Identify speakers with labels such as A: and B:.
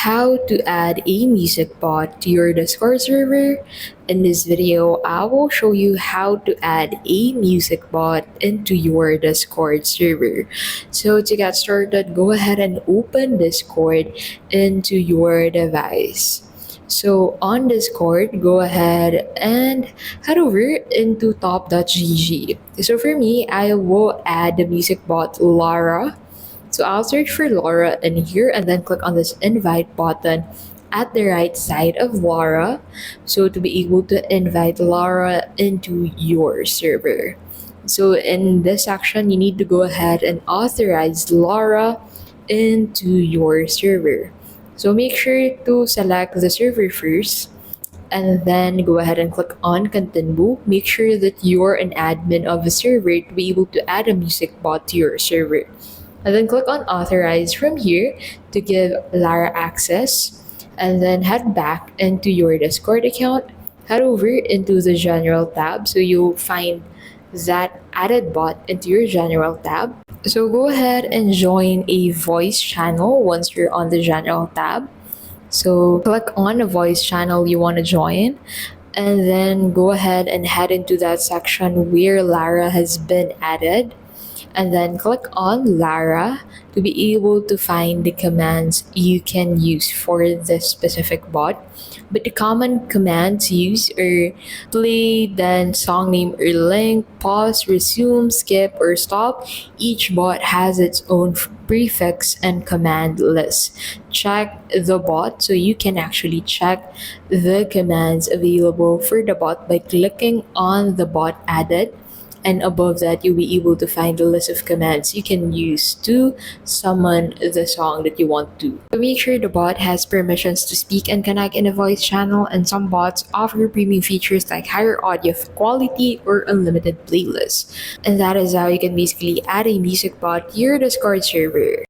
A: how to add a music bot to your Discord server. In this video, I will show you how to add a music bot into your Discord server. So to get started, go ahead and open Discord into your device. So on Discord, go ahead and head over into top.gg. So for me, I will add the music bot Lara. So I'll search for Laura in here and then click on this invite button at the right side of Laura. So to be able to invite Laura into your server. So in this section, you need to go ahead and authorize Laura into your server. So make sure to select the server first and then go ahead and click on continue. Make sure that you're an admin of the server to be able to add a music bot to your server. And then click on authorize from here to give Lara access, and then head back into your Discord account. Head over into the general tab so you'll find that added bot into your general tab. So go ahead and join a voice channel once you're on the general tab. So click on the voice channel you want to join, and then go ahead and head into that section where Lara has been added, and then click on Lara to be able to find the commands you can use for this specific bot. But the common commands used are play, then song name or link, pause, resume, skip, or stop. Each bot has its own prefix and command list. Check the bot so you can actually check the commands available for the bot by clicking on the bot added, and above that you'll be able to find a list of commands you can use to summon the song that you want to. So make sure the bot has permissions to speak and connect in a voice channel, and some bots offer premium features like higher audio quality or unlimited playlists. And that is how you can basically add a music bot to your Discord server.